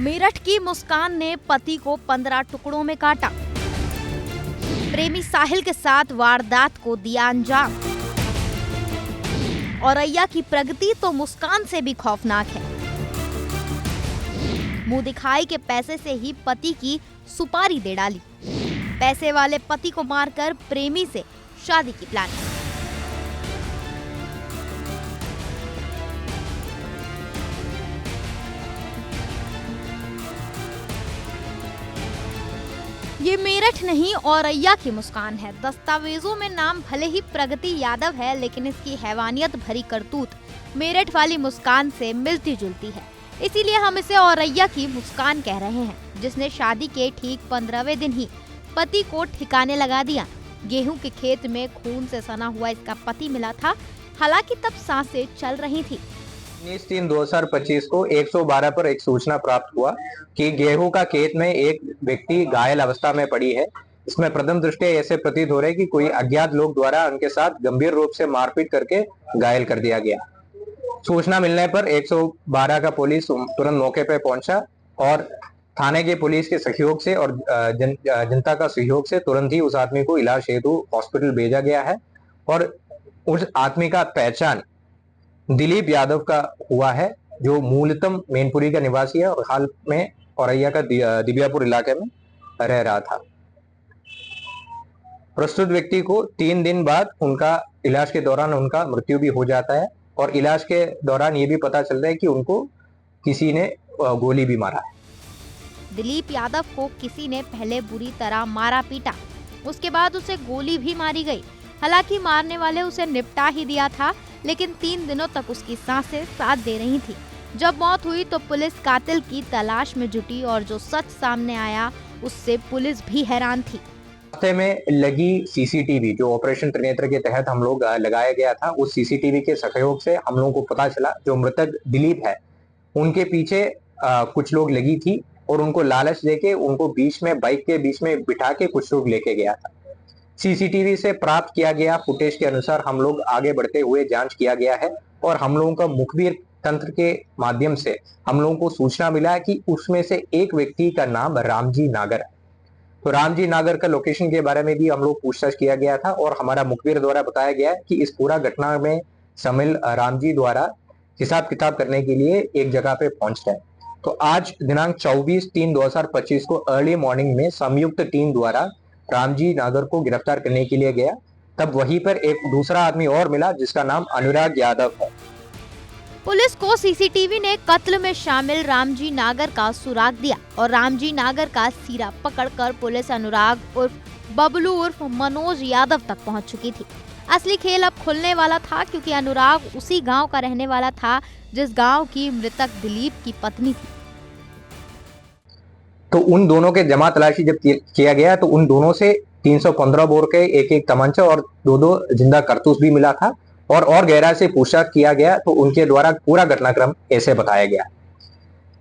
मेरठ की मुस्कान ने पति को 15 टुकड़ों में काटा। प्रेमी साहिल के साथ वारदात को दिया अंजाम। औरैया की प्रगति तो मुस्कान से भी खौफनाक है। मुंह दिखाई के पैसे से ही पति की सुपारी दे डाली। पैसे वाले पति को मारकर प्रेमी से शादी की प्लानिंग। ये मेरठ नहीं औरैया की मुस्कान है। दस्तावेजों में नाम भले ही प्रगति यादव है, लेकिन इसकी हैवानियत भरी करतूत मेरठ वाली मुस्कान से मिलती जुलती है। इसीलिए हम इसे औरैया की मुस्कान कह रहे हैं, जिसने शादी के ठीक 15वें दिन ही पति को ठिकाने लगा दिया। गेहूं के खेत में खून से सना हुआ इसका पति मिला था। हालांकि तब सांसें चल रही थी। 19/3/2025 को 112 पर एक सूचना प्राप्त हुआ कि गेहूं का खेत में एक व्यक्ति घायल अवस्था में पड़ी है। इसमें प्रथम दृष्टया ऐसे प्रतीत हो रहे कि कोई अज्ञात लोग द्वारा उनके साथ गंभीर रूप से मारपीट करके घायल कर दिया गया। सूचना मिलने पर 112 का पुलिस तुरंत मौके पर पहुंचा और थाने के पुलिस के सहयोग से और जनता का सहयोग से तुरंत ही उस आदमी को इलाज हेतु हॉस्पिटल भेजा गया है। और उस आदमी का पहचान दिलीप यादव का हुआ है, जो मूलतः मैनपुरी का निवासी है और हाल में औरैया का दिबियापुर इलाके में रह रहा था। प्रस्तुत व्यक्ति को 3 दिन बाद उनका इलाज के दौरान उनका मृत्यु भी हो जाता है और इलाज के दौरान ये भी पता चलता है कि उनको किसी ने गोली भी मारा है। दिलीप यादव को किसी ने पहले बुरी तरह मारा पीटा, उसके बाद उसे गोली भी मारी गई। हालांकि मारने वाले उसे निपटा ही दिया था, लेकिन 3 दिनों तक उसकी सांसें साथ दे रही थी। जब मौत हुई तो पुलिस कातिल की तलाश में जुटी और जो सच सामने आया उससे पुलिस भी हैरान थी। रास्ते में लगी सीसीटीवी जो ऑपरेशन त्रिनेत्र के तहत हम लोग लगाया गया था, उस सीसीटीवी के सहयोग से हम लोगों को पता चला जो मृतक दिलीप है उनके पीछे कुछ लोग लगी थी और उनको लालच देके उनको बीच में बाइक के बीच में बिठा के कुछ लोग लेके गया था। सीसीटीवी से प्राप्त किया गया फुटेज के अनुसार हम लोग आगे बढ़ते हुए जांच किया गया है और हम लोगों का मुखबिर तंत्र के माध्यम से हम लोगों को सूचना मिला कि उसमें से एक व्यक्ति का नाम रामजी नागर है। तो रामजी नागर का लोकेशन के बारे में भी हम लोग पूछताछ किया गया था और हमारा मुखबिर द्वारा बताया गया कि इस पूरा घटना में शामिल रामजी द्वारा हिसाब किताब करने के लिए एक जगह पे पहुंच गए। तो आज दिनांक 24/3/2025 को अर्ली मॉर्निंग में संयुक्त टीम द्वारा रामजी नागर को गिरफ्तार करने के लिए गया। तब वहीं पर एक दूसरा आदमी और मिला जिसका नाम अनुराग यादव है। पुलिस को सीसीटीवी ने कत्ल में शामिल रामजी नागर का सुराग दिया और रामजी नागर का सीरा पकड़कर पुलिस अनुराग उर्फ बबलू उर्फ मनोज यादव तक पहुंच चुकी थी। असली खेल अब खुलने वाला था, क्योंकि अनुराग उसी गांव का रहने वाला था जिस गांव की मृतक दिलीप की पत्नी थी। तो उन दोनों के जमा तलाशी जब किया गया तो उन दोनों से 315 बोर के एक तमंचा और 2 जिंदा कारतूस भी मिला था और गहराई से पूछताछ किया गया तो उनके द्वारा पूरा घटनाक्रम ऐसे बताया गया।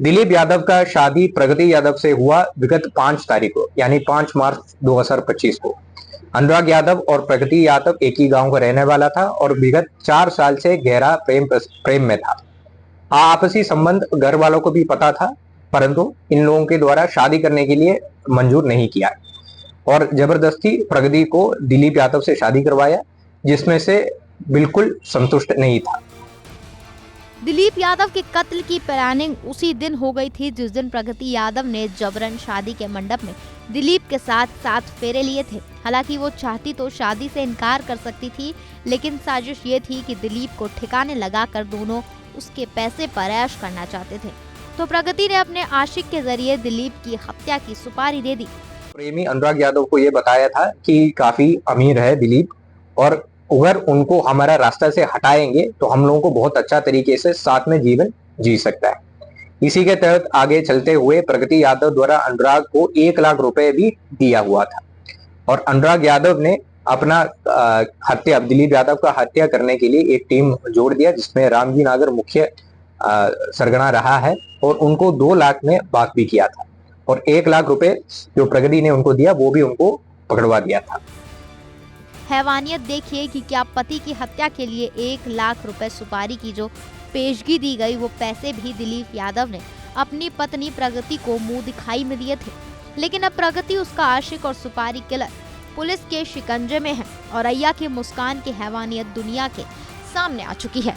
दिलीप यादव का शादी प्रगति यादव से हुआ विगत 5 तारीख को, यानी 5 मार्च 2025 को। अनुराग यादव और प्रगति यादव एक ही गांव का रहने वाला था और विगत 4 साल से गहरा प्रेम में था। आपसी संबंध घर वालों को भी पता था, परंतु इन लोगों के द्वारा शादी करने के लिए मंजूर नहीं किया और जबरदस्ती प्रगति को दिलीप यादव से शादी करवाया, जिसमें से बिल्कुल संतुष्ट नहीं था। दिलीप यादव के कत्ल की प्लानिंग उसी दिन हो गई थी जिस दिन प्रगति यादव ने जबरन शादी के मंडप में दिलीप के साथ 7 फेरे लिए थे। हालांकि वो चाहती तो शादी से इनकार कर सकती थी, लेकिन साजिश ये थी कि दिलीप को ठिकाने लगाकर दोनों उसके पैसे पर ऐश करना चाहते थे। तो प्रगति ने अपने आशिक के जरिए दिलीप की हत्या की सुपारी दे दी। प्रेमी अनुराग यादव को ये बताया था कि काफी अमीर है दिलीप और अगर उनको हमारा रास्ता से हटाएंगे तो हम लोगों को बहुत अच्छा तरीके से साथ में जीवन जी सकता है। इसी के तहत आगे चलते हुए प्रगति यादव द्वारा अनुराग को 1 लाख रुपए भी दिया हुआ था और अनुराग यादव ने अपना दिलीप यादव का हत्या करने के लिए एक टीम जोड़ दिया, जिसमें रामजी नागर मुख्य सरगना रहा है और उनको 2 लाख में बात भी किया था और 1 लाख रुपए जो प्रगति ने उनको दिया वो भी उनको पकड़वा दिया था। हैवानियत देखिए कि क्या पति की हत्या के लिए 1 लाख रुपए सुपारी की जो पेशगी दी गई, वो पैसे भी दिलीप यादव ने अपनी पत्नी प्रगति को मुंह दिखाई में दिए थे। लेकिन अब प्रगति, उसका आशिक और सुपारी किलर पुलिस के शिकंजे में है और औरैया की मुस्कान की हैवानियत दुनिया के सामने आ चुकी है।